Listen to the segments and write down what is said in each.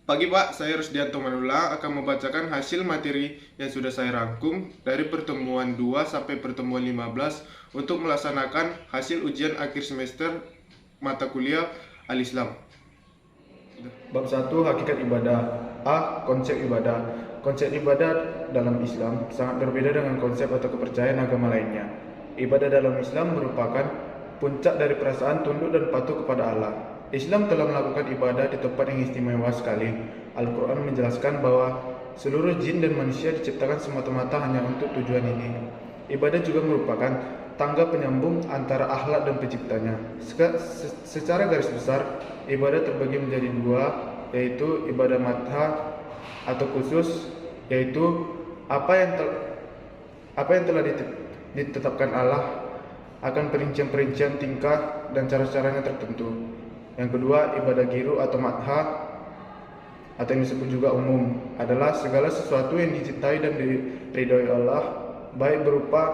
Pagi Pak, saya Rusdianto Manula akan membacakan hasil materi yang sudah saya rangkum dari pertemuan 2 sampai pertemuan 15 untuk melaksanakan hasil ujian akhir semester mata kuliah Al-Islam. Bab 1. Hakikat ibadah. A. Konsep ibadah. Konsep ibadah dalam Islam sangat berbeda dengan konsep atau kepercayaan agama lainnya. Ibadah dalam Islam merupakan puncak dari perasaan tunduk dan patuh kepada Allah. Islam telah melakukan ibadah di tempat yang istimewa sekali. Al-Quran menjelaskan bahwa seluruh jin dan manusia diciptakan semata-mata hanya untuk tujuan ini. Ibadah juga merupakan tangga penyambung antara akhlak dan penciptanya. Secara garis besar, ibadah terbagi menjadi dua, yaitu ibadah madha atau khusus, yaitu apa yang telah ditetapkan Allah akan perincian-perincian tingkah dan cara-caranya tertentu. Yang kedua, ibadah giru atau madha atau yang disebut juga umum adalah segala sesuatu yang dicintai dan diridhoi Allah, baik berupa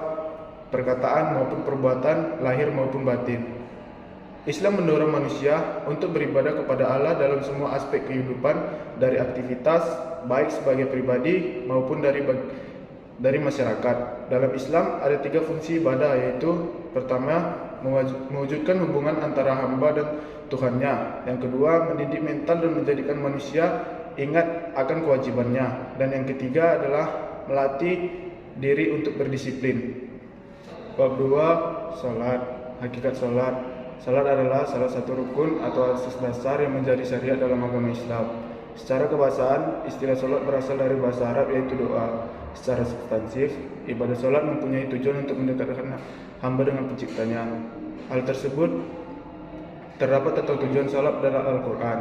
perkataan maupun perbuatan lahir maupun batin. Islam mendorong manusia untuk beribadah kepada Allah dalam semua aspek kehidupan, dari aktivitas baik sebagai pribadi maupun dari masyarakat. Dalam Islam ada 3 fungsi ibadah, yaitu pertama, mewujudkan hubungan antara hamba dan Tuhannya. Yang kedua, mendidik mental dan menjadikan manusia ingat akan kewajibannya. Dan yang ketiga adalah melatih diri untuk berdisiplin. Bab 2. Salat. Hakikat salat. Salat adalah salah satu rukun atau asas dasar yang menjadi syariat dalam agama Islam. Secara kebahasaan, istilah salat berasal dari bahasa Arab, yaitu doa. Secara substansif, ibadah salat mempunyai tujuan untuk mendekatkan hamba dengan penciptanya. Hal tersebut terdapat tentang tujuan salat dalam Al-Quran.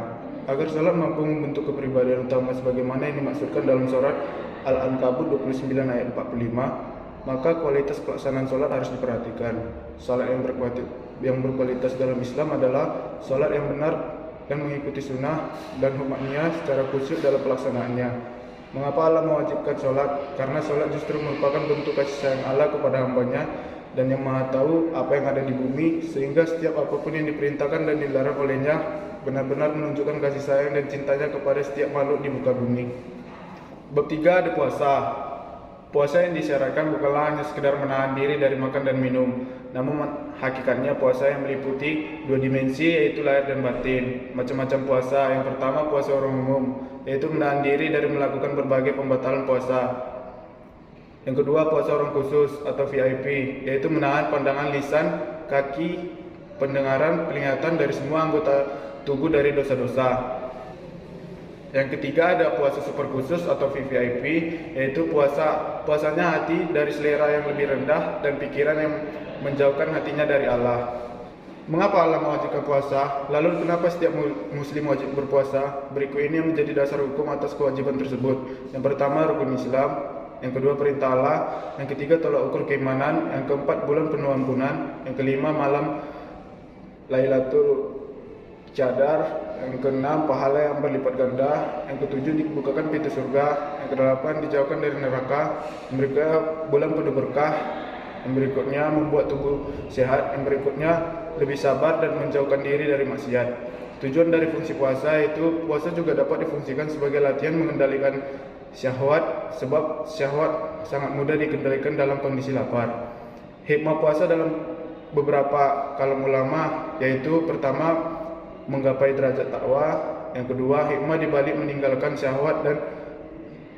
Agar salat mampu membentuk kepribadian utama sebagaimana yang dimaksudkan dalam surat Al-Ankabut 29 ayat 45, maka kualitas pelaksanaan salat harus diperhatikan. Salat yang berkualitas dalam Islam adalah salat yang benar dan mengikuti sunnah dan umatnya secara khusyuk dalam pelaksanaannya. Mengapa Allah mewajibkan salat? Karena salat justru merupakan bentuk kasih sayang Allah kepada hambanya dan yang maha tahu apa yang ada di bumi, sehingga setiap apapun yang diperintahkan dan dilarang olehnya benar-benar menunjukkan kasih sayang dan cintanya kepada setiap makhluk di muka bumi. Bab 3. Ada puasa. Puasa yang disyaratkan bukanlah hanya sekedar menahan diri dari makan dan minum, namun hakikatnya puasa yang meliputi 2 dimensi, yaitu lahir dan batin. Macam-macam puasa. Yang pertama, puasa orang umum, yaitu menahan diri dari melakukan berbagai pembatalan puasa. Yang kedua, puasa orang khusus atau VIP, yaitu menahan pandangan, lisan, kaki, pendengaran, penglihatan dari semua anggota tubuh dari dosa-dosa. Yang ketiga, ada puasa super khusus atau VVIP, yaitu puasanya hati dari selera yang lebih rendah dan pikiran yang menjauhkan hatinya dari Allah. Mengapa Allah mewajibkan puasa? Lalu kenapa setiap muslim wajib berpuasa? Berikut ini yang menjadi dasar hukum atas kewajiban tersebut. Yang pertama, rukun Islam. Yang kedua, perintah Allah. Yang ketiga, tolak ukur keimanan. Yang keempat, bulan penuh ampunan. Yang kelima, malam Lailatul Qadar. Yang keenam, pahala yang berlipat ganda. Yang ketujuh, dibukakan pintu surga. Yang kedelapan, dijauhkan dari neraka. Yang berikutnya, bulan penuh berkah. Yang berikutnya, membuat tubuh sehat. Yang berikutnya, lebih sabar dan menjauhkan diri dari maksiat. Tujuan dari fungsi puasa itu, puasa juga dapat difungsikan sebagai latihan mengendalikan syahwat, sebab syahwat sangat mudah dikendalikan dalam kondisi lapar. Hikmah puasa dalam beberapa kalangan ulama, yaitu pertama, menggapai derajat takwa. Yang kedua, hikmah dibalik meninggalkan syahwat dan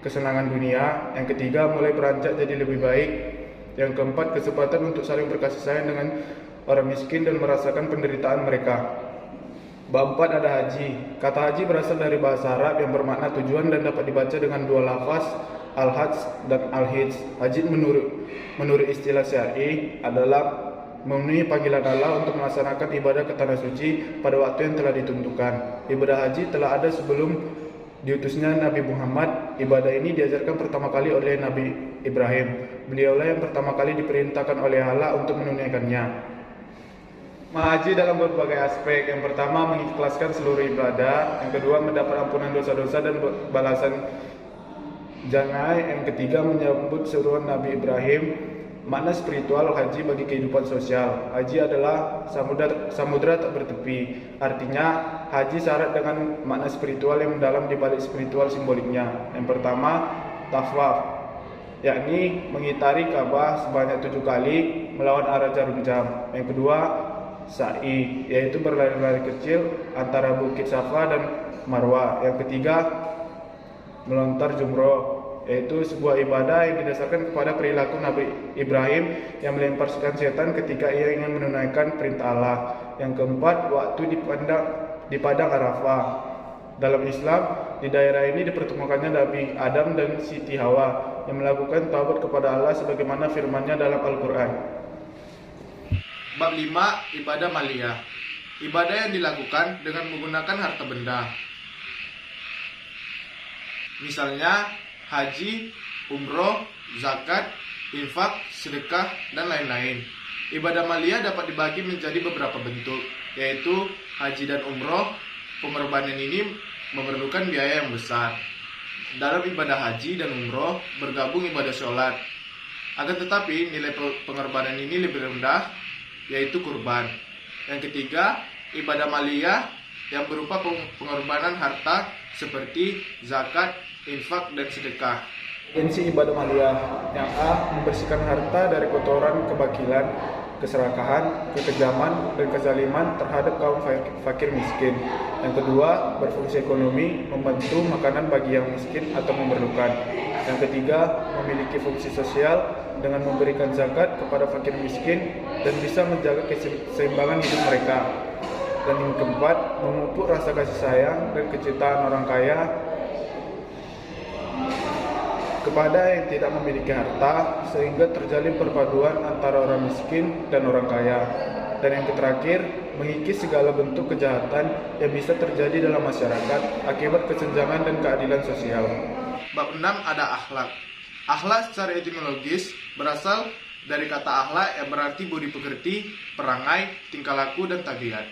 kesenangan dunia. Yang ketiga, mulai beranjak jadi lebih baik. Yang keempat, kesempatan untuk saling berkasih sayang dengan orang miskin dan merasakan penderitaan mereka. Bab 4. Ada haji. Kata haji berasal dari bahasa Arab yang bermakna tujuan dan dapat dibaca dengan 2 lafaz, al-hajj dan al-hijj. Haji menurut istilah syar'i adalah memenuhi panggilan Allah untuk melaksanakan ibadah ke tanah suci pada waktu yang telah ditentukan. Ibadah haji telah ada sebelum diutusnya Nabi Muhammad. Ibadah ini diajarkan pertama kali oleh Nabi Ibrahim. Beliaulah yang pertama kali diperintahkan oleh Allah untuk menunaikannya. Haji dalam berbagai aspek. Yang pertama, mengikhlaskan seluruh ibadah. Yang kedua, mendapat ampunan dosa-dosa dan balasan jangai. Yang ketiga, menyambut seruan Nabi Ibrahim Makna spiritual haji bagi kehidupan sosial. Haji adalah samudra tak bertepi. Artinya, haji syarat dengan makna spiritual yang mendalam di balik spiritual simboliknya. Yang pertama, tawaf, yakni mengitari Ka'bah sebanyak 7 kali melawan arah jarum jam. Yang kedua, sa'i, yaitu berlari-lari kecil antara Bukit Safa dan Marwah. Yang ketiga, melontar jumroh, yaitu sebuah ibadah yang didasarkan kepada perilaku Nabi Ibrahim yang melempar setan ketika ia ingin menunaikan perintah Allah. Yang keempat, waktu di padang Arafah. Dalam Islam, di daerah ini dipertemukannya Nabi Adam dan Siti Hawa yang melakukan taubat kepada Allah sebagaimana firman-Nya dalam Al-Quran. Bab 5. Ibadah maliyah. Ibadah yang dilakukan dengan menggunakan harta benda. Misalnya haji, umroh, zakat, infak, sedekah, dan lain-lain. Ibadah maliyah dapat dibagi menjadi beberapa bentuk, yaitu haji dan umroh. Pengorbanan ini memerlukan biaya yang besar. Dalam ibadah haji dan umroh bergabung ibadah sholat. Akan tetapi nilai pengorbanan ini lebih rendah, yaitu kurban. Yang ketiga, ibadah maliyah yang berupa pengorbanan harta seperti zakat, infak, dan sedekah. Esensi ibadah maliyah. Yang A, membersihkan harta dari kotoran kebakilan, keserakahan, kekejaman, dan kezaliman terhadap kaum fakir miskin. Yang kedua, berfungsi ekonomi, membantu makanan bagi yang miskin atau memerlukan. Yang ketiga, memiliki fungsi sosial dengan memberikan zakat kepada fakir miskin dan bisa menjaga keseimbangan hidup mereka. Dan yang keempat, memupuk rasa kasih sayang dan kecintaan orang kaya kepada yang tidak memiliki harta, sehingga terjalin perpaduan antara orang miskin dan orang kaya. Dan yang terakhir, mengikis segala bentuk kejahatan yang bisa terjadi dalam masyarakat akibat kesenjangan dan keadilan sosial. Bab 6. Ada akhlak. Akhlak secara etimologis berasal dari kata akhlak yang berarti budi pekerti, perangai, tingkah laku, dan tabiat.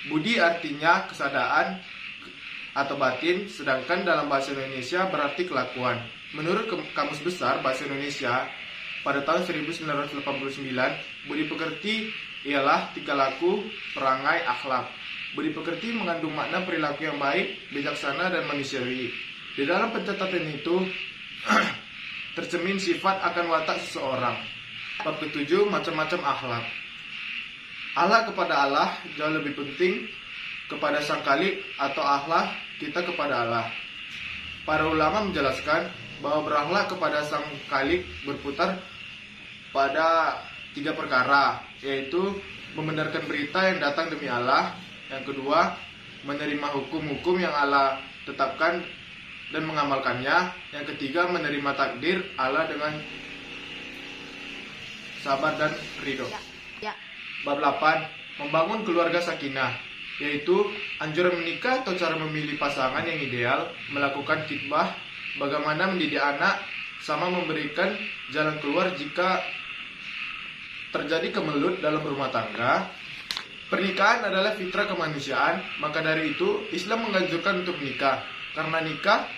Budi artinya kesadaan atau batin, sedangkan dalam bahasa Indonesia berarti kelakuan. Menurut Kamus Besar Bahasa Indonesia pada tahun 1989, budi pekerti ialah tingkah laku, perangai, akhlak. Budi pekerti mengandung makna perilaku yang baik, bijaksana, dan manusiawi. Di dalam pencatatan itu tercermin sifat akan watak seseorang. Bab ke-7. Macam-macam akhlak. Akhlak kepada Allah jauh lebih penting kepada Sang Khalik atau akhlak kita kepada Allah. Para ulama menjelaskan bahwa berakhlak kepada Sang Khalik berputar pada 3 perkara, yaitu membenarkan berita yang datang demi Allah. Yang kedua, menerima hukum-hukum yang Allah tetapkan dan mengamalkannya. Yang ketiga, menerima takdir Allah dengan sabar dan ridho. Bab 8. Membangun keluarga sakinah, yaitu anjuran menikah atau cara memilih pasangan yang ideal, melakukan khitbah, bagaimana mendidik anak, sama memberikan jalan keluar jika terjadi kemelut dalam rumah tangga. Pernikahan adalah fitrah kemanusiaan, maka dari itu Islam menganjurkan untuk menikah, karena nikah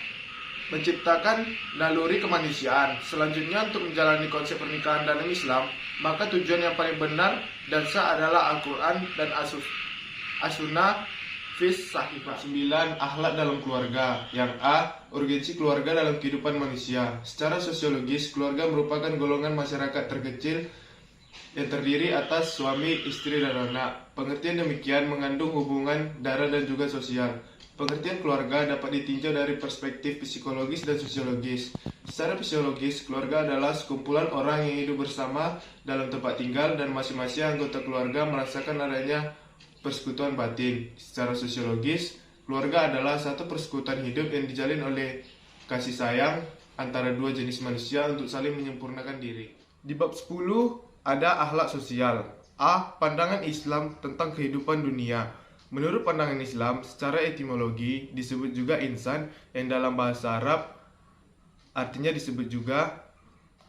menciptakan naluri kemanusiaan. Selanjutnya, untuk menjalani konsep pernikahan dalam Islam, maka tujuan yang paling benar dan sah adalah Al-Quran dan As-Sunnah fis sahifah. 9. Akhlak dalam keluarga. Yang A. Urgensi keluarga dalam kehidupan manusia. Secara sosiologis, keluarga merupakan golongan masyarakat terkecil yang terdiri atas suami, istri, dan anak. Pengertian demikian mengandung hubungan darah dan juga sosial. Pengertian keluarga dapat ditinjau dari perspektif psikologis dan sosiologis. Secara fisiologis, keluarga adalah sekumpulan orang yang hidup bersama dalam tempat tinggal dan masing-masing anggota keluarga merasakan adanya persekutuan batin. Secara sosiologis, keluarga adalah satu persekutuan hidup yang dijalin oleh kasih sayang antara dua jenis manusia untuk saling menyempurnakan diri. Di bab 10 ada akhlak sosial. A. Pandangan Islam tentang kehidupan dunia. Menurut pandangan Islam, secara etimologi disebut juga insan, yang dalam bahasa Arab artinya disebut juga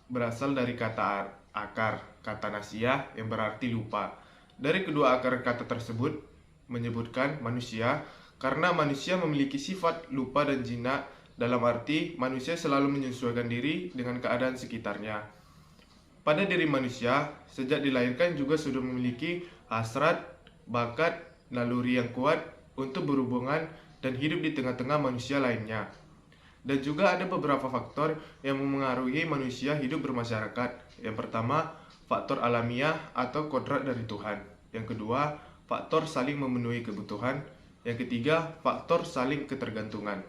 berasal dari kata akar, kata nasiyah yang berarti lupa. Dari kedua akar kata tersebut menyebutkan manusia, karena manusia memiliki sifat lupa dan jinak, dalam arti manusia selalu menyesuaikan diri dengan keadaan sekitarnya. pada diri manusia sejak dilahirkan juga sudah memiliki hasrat, bakat, naluri yang kuat untuk berhubungan dan hidup di tengah-tengah manusia lainnya. Dan juga ada beberapa faktor yang memengaruhi manusia hidup bermasyarakat. Yang pertama, faktor alamiah atau kodrat dari Tuhan. Yang kedua, faktor saling memenuhi kebutuhan. Yang ketiga, faktor saling ketergantungan.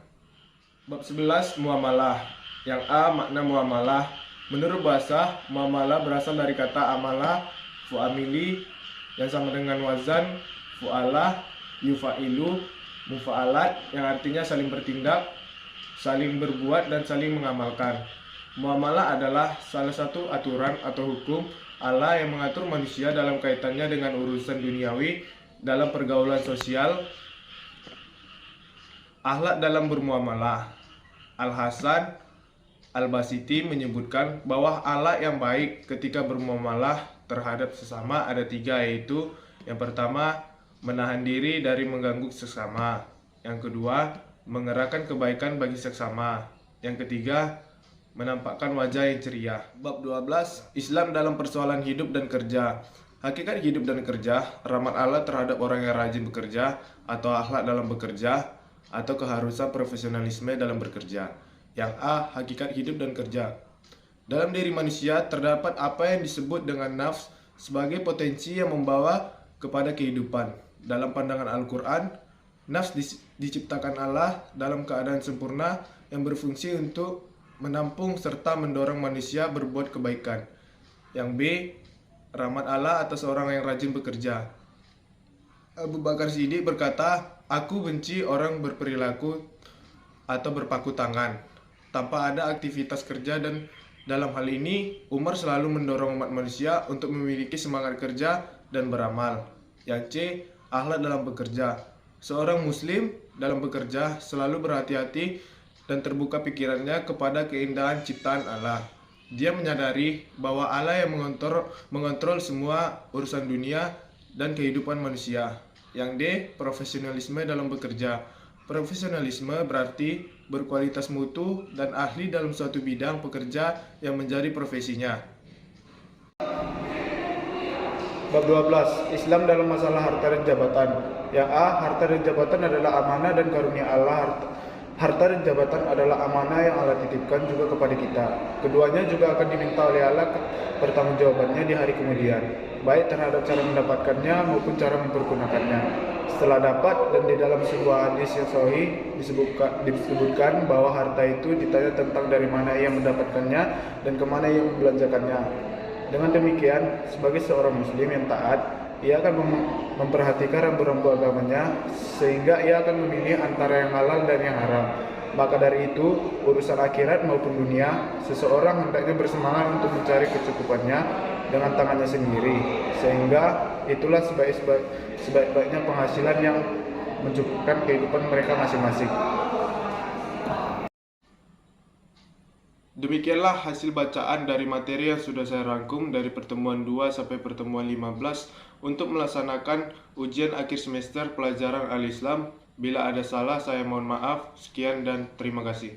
Bab 11, muamalah. Yang A, makna muamalah. Menurut bahasa, muamalah berasal dari kata amalah, fu'amili, yang sama dengan wazan, fu'alah, yufa'ilu, mufa'alat, yang artinya saling bertindak, saling berbuat, dan saling mengamalkan. Muamalah adalah salah satu aturan atau hukum Allah yang mengatur manusia dalam kaitannya dengan urusan duniawi, dalam pergaulan sosial, akhlak dalam bermuamalah. Al-Hasan Al-Basiti menyebutkan bahwa akhlak yang baik ketika bermuamalah terhadap sesama ada 3, yaitu yang pertama, menahan diri dari mengganggu sesama. Yang kedua, mengerahkan kebaikan bagi sesama. Yang ketiga, menampakkan wajah yang ceria. Bab 12, Islam dalam persoalan hidup dan kerja. Hakikat hidup dan kerja, rahmat Allah terhadap orang yang rajin bekerja, atau akhlak dalam bekerja, atau keharusan profesionalisme dalam bekerja. Yang A, hakikat hidup dan kerja. Dalam diri manusia terdapat apa yang disebut dengan nafs sebagai potensi yang membawa kepada kehidupan. Dalam pandangan Al-Quran, nafs diciptakan Allah dalam keadaan sempurna yang berfungsi untuk menampung serta mendorong manusia berbuat kebaikan. Yang B, rahmat Allah atas orang yang rajin bekerja. Abu Bakar Siddiq berkata, "Aku benci orang berperilaku atau berpaku tangan tanpa ada aktivitas kerja, dan dalam hal ini Umar selalu mendorong umat manusia untuk memiliki semangat kerja dan beramal." Yang C, akhlak dalam bekerja. Seorang muslim dalam bekerja selalu berhati-hati dan terbuka pikirannya kepada keindahan ciptaan Allah. Dia menyadari bahwa Allah yang mengontrol semua urusan dunia dan kehidupan manusia. Yang D, profesionalisme dalam bekerja. Profesionalisme berarti berkualitas mutu dan ahli dalam suatu bidang pekerja yang menjadi profesinya. Bab 12, Islam dalam masalah harta dan jabatan. Yang A, harta dan jabatan adalah amanah dan karunia Allah. Harta dan jabatan adalah amanah yang Allah titipkan juga kepada kita. Keduanya juga akan diminta oleh Allah pertanggungjawabannya di hari kemudian, baik terhadap cara mendapatkannya maupun cara mempergunakannya. Setelah dapat, dan di dalam sebuah hadis yang sahih disebutkan bahwa harta itu ditanya tentang dari mana ia mendapatkannya dan kemana ia membelanjakannya. Dengan demikian, sebagai seorang muslim yang taat, ia akan memperhatikan rambu-rambu agamanya, sehingga ia akan memilih antara yang halal dan yang haram. Maka dari itu, urusan akhirat maupun dunia, seseorang hendaknya bersemangat untuk mencari kecukupannya dengan tangannya sendiri, sehingga itulah sebaik-baiknya penghasilan yang mencukupkan kehidupan mereka masing-masing. Demikianlah hasil bacaan dari materi yang sudah saya rangkum dari pertemuan 2 sampai pertemuan 15 untuk melaksanakan ujian akhir semester pelajaran Al-Islam. Bila ada salah, saya mohon maaf. Sekian dan terima kasih.